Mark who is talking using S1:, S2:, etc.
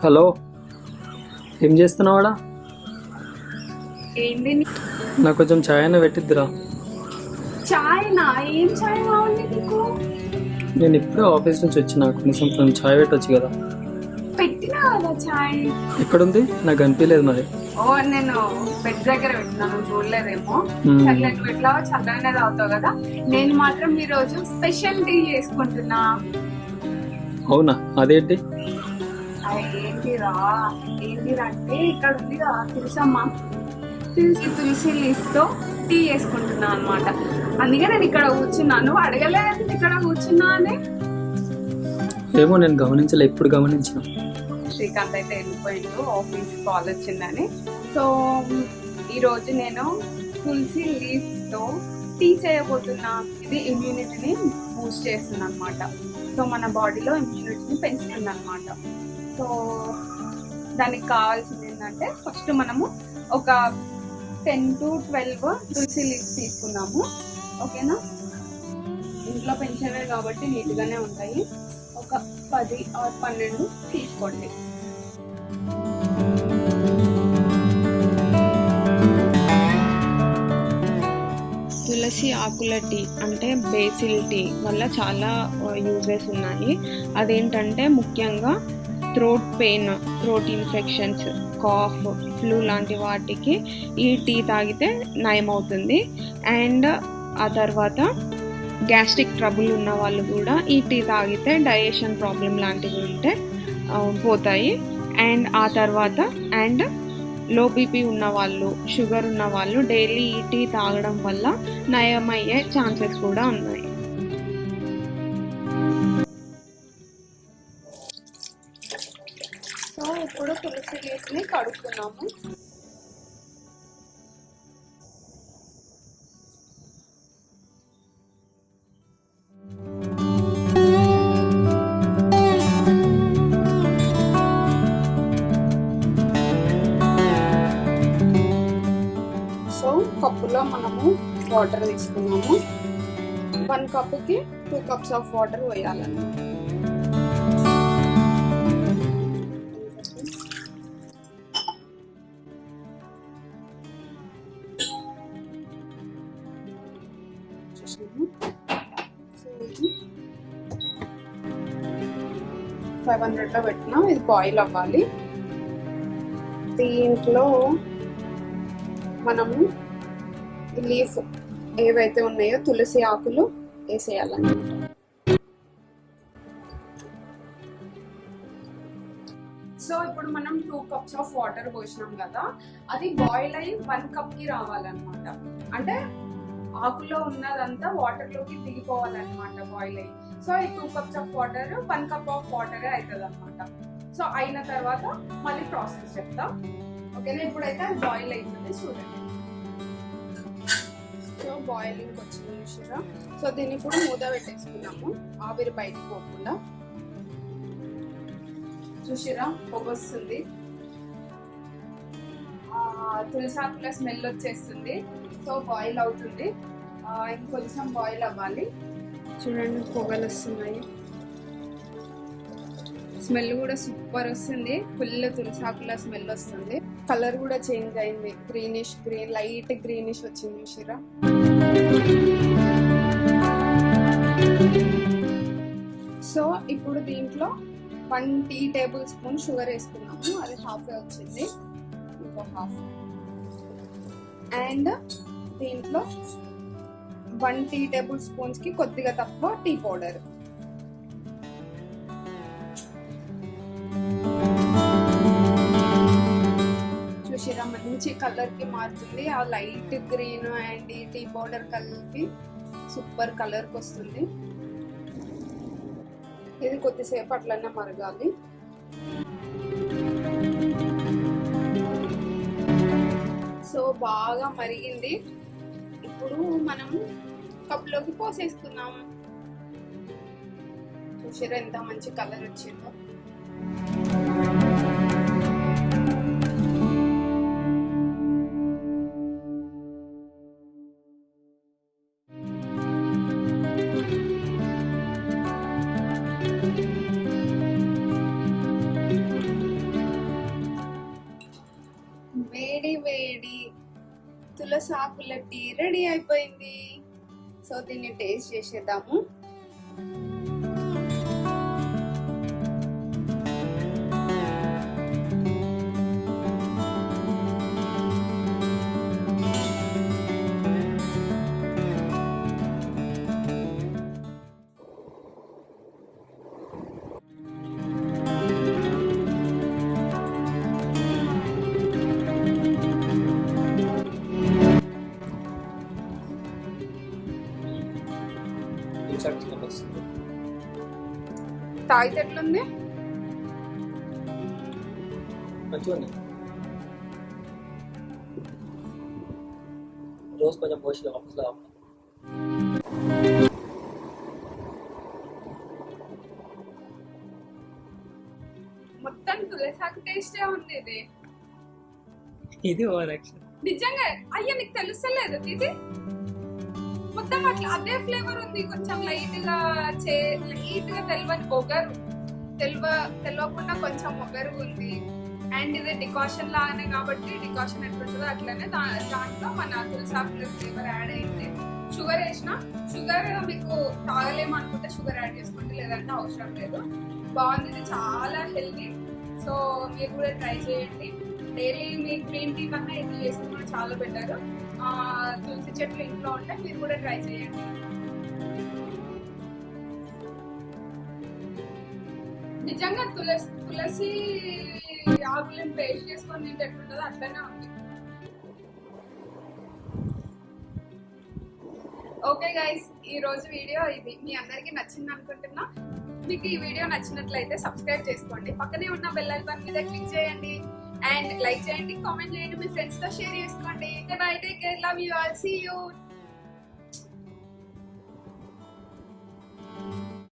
S1: Hello, ఏం చేస్తున్నావాడా?
S2: ఏంది
S1: నాకు కొంచెం ఛాయ్ అయినా పెట్టిద్దిరా.
S2: చాయ్ నా? ఏం చాయ్ కావాలి నీకు?
S1: నేను ఇప్పుడే ఆఫీస్ నుంచి వచ్చిన, కొంచెం ఛాయ్ పెట్టొచ్చు కదా.
S2: పెట్టినా కదా చాయ్.
S1: ఎక్కడుంది? నాకు అనిపించలేదు మరి.
S2: ఓ, నేను బెడ్ దగ్గర పెట్టినాను, చూడలేదేమో. సర్లే, నువ్వు ఎట్లా చల్లగానే తాగుతావు కదా. నేను మాత్రం ఈ రోజు స్పెషల్ టీ చేసుకుంటున్నా.
S1: అవునా? అదేంటి?
S2: ఏంటిరా అంటే ఇక్కడ ఉంది కదా తెలుసమ్మా, తులసి లీవ్స్ తో టీ చేసుకుంటున్నా అనమాట. అందుకే నేను ఇక్కడ కూర్చున్నాను. నువ్వు అడగలేదు ఇక్కడ కూర్చున్నా అని.
S1: ఏమో, నేను గమనించలే. ఎప్పుడు గమనించిన.
S2: శ్రీకాంత్ అయితే వెళ్ళిపోయిండు, ఆఫీస్ కాల్ వచ్చిందని. సో ఈరోజు నేను తులసి లీఫ్ తో టీ చేయబోతున్నా. ఇది ఇమ్యూనిటీని బూస్ట్ చేస్తుంది అనమాట. సో మన బాడీలో ఇమ్యూనిటీని పెంచుతుంది అనమాట. సో దానికి కావాల్సింది ఏంటంటే, ఫస్ట్ మనము ఒక 10 to 12 తులసి లీవ్స్ తీసుకున్నాము. ఓకేనా? ఇంట్లో పెంచేవే కాబట్టి నీట్గానే ఉంటాయి. ఒక 10 or 12 తీసుకోండి. తులసి ఆకుల టీ అంటే బేసిల్ టీ వల్ల చాలా యూజెస్ ఉన్నాయి. అదేంటంటే ముఖ్యంగా throat pain, throat infections, cough, flu లాంటి వాటికి ఈ టీ తాగితే నయం అవుతుంది. అండ్ ఆ తర్వాత గ్యాస్ట్రిక్ ట్రబుల్ ఉన్న వాళ్ళు కూడా ఈ టీ తాగితే డైజెషన్ ప్రాబ్లం లాంటివి ఉంటే పోతాయి. అండ్ ఆ తర్వాత లో బీపీ ఉన్న వాళ్ళు, షుగర్ ఉన్న వాళ్ళు డైలీ ఈ టీ తాగడం వల్ల నయమయ్యే ఛాన్సెస్ కూడా ఉన్నాయి. సో ఇప్పుడు తులసి లీవ్స్ని కడుక్కున్నాము. సో కప్పులో మనము వాటర్ తీసుకున్నాము. 1 కప్పుకి 2 cups ఆఫ్ వాటర్ వేయాలన్నమాట. సో ఇది 500లో పెట్టినా, ఇది బాయిల్ అవ్వాలి. దీంట్లో మనము ఈ లీఫ్ ఏవైతే ఉన్నాయో తులసి ఆకులు వేసేయాలన్నమాట. సో ఇప్పుడు మనం 2 cups ఆఫ్ వాటర్ పోసినాం కదా, అది బాయిల్ అయ్యి 1 కప్కి రావాలన్నమాట. అంటే ఆకులో ఉన్నదంతా వాటర్ లోకి దిగిపోవాలన్నమాట బాయిల్ అయ్యి. సో ఈ 2 cups of water 1 cup of water అవుతుంది అనమాట. సో అయిన తర్వాత మళ్ళీ ప్రాసెస్ చెప్తా. ఓకేనా? ఇప్పుడైతే అది బాయిల్ అవుతుంది, చూడండి. సో బాయిలింగ్ వచ్చింది చూసిరా. సో దీన్ని ఇప్పుడు మూత పెట్టేసుకున్నాము, ఆవిరి బయటకు పోకుండా. చూసిరా, పొగ వస్తుంది, తులసాకుల స్మెల్ వచ్చేస్తుంది. సో బాయిల్ అవుతుంది, ఇంకొంచెం బాయిల్ అవ్వాలి. చూడండి, పొగలు వస్తున్నాయి, స్మెల్ కూడా సూపర్ వస్తుంది. ఫుల్ తులసాకుల స్మెల్ వస్తుంది. కలర్ కూడా చేంజ్ అయింది, లైట్ గ్రీనిష్ వచ్చింది చూసిరా. సో ఇప్పుడు దీంట్లో 1 టీ టేబుల్ స్పూన్ షుగర్ వేసుకున్నాము. అది హాఫ్ వచ్చింది, ఇంకో హాఫ్. అండ్ దీంట్లో 1 టీ టేబుల్ స్పూన్స్ కి కొద్దిగా తక్కువ టీ పౌడర్. చూసిరా, మంచి కలర్ కి మారుతుంది. ఆ లైట్ గ్రీన్ అండ్ ఈ టీ పౌడర్ కలిపి సూపర్ కలర్ కి వస్తుంది. ఇది కొద్దిసేపు అట్లన్నా మరగాలి. సో బాగా మరిగింది. ఇప్పుడు మనం కప్లోకి పోసేసుకున్నాం. చూసారా ఎంత మంచి కలర్ వచ్చిందో. తులసి ఆకుల టీ రెడీ అయిపోయింది. సో దీన్ని టేస్ట్ చేసేద్దాము. తాగితే ఎట్లుంది?
S1: రోజు కొంచెం పోసి ఆఫీస్లో
S2: మొత్తం తులసాకు టేస్టే ఉంది ఇది.
S1: ఇది ఓవర్ యాక్షన్
S2: నిజంగా. అయ్యా నీకు తెలుస్తలేదు ఇది మొత్తం అట్లా అదే ఫ్లేవర్ ఉంది. కొంచెం లైట్ గా తెలియని ఒగరు, తెలియకుండా కొంచెం ఒగరు ఉంది. అండ్ ఇది డికాషన్ లాగానే కాబట్టి డికాషన్ ఎట్లుంటుందో అట్లనే దాంట్లో మన తులసాకుల ఫ్లేవర్ యాడ్ అయింది. షుగర్ వేసిన, షుగర్ మీకు తాగలేము అనుకుంటే షుగర్ యాడ్ చేసుకోండి, లేదంటే అవసరం లేదు. బాగుంది, ఇది చాలా హెల్తీ. సో మీరు కూడా ట్రై చేయండి. డైలీ మీ గ్రీన్ టీ కన్నా ఇది చేసుకుంటే చాలా బెటర్. తులసి చెట్లు ఇంట్లో ఉంటే మీరు కూడా ట్రై చేయండి. నిజంగా తులసి ఆకులను పేస్ట్ చేసుకొని తింటే ఎట్లుంటుందో అట్లనే ఉంది. ఓకే గైస్, ఈ రోజు వీడియో ఇది మీ అందరికి నచ్చింది అనుకుంటున్నా. మీకు ఈ వీడియో నచ్చినట్లయితే సబ్స్క్రైబ్ చేసుకోండి, పక్కనే ఉన్న బెల్ ఐకాన్ మీద క్లిక్ చేయండి, అండ్ లైక్ చేయండి, కామెంట్ చేయండి, మీ ఫ్రెండ్స్ తో షేర్ చేసుకోండి. Bye, take care, love you all, see you.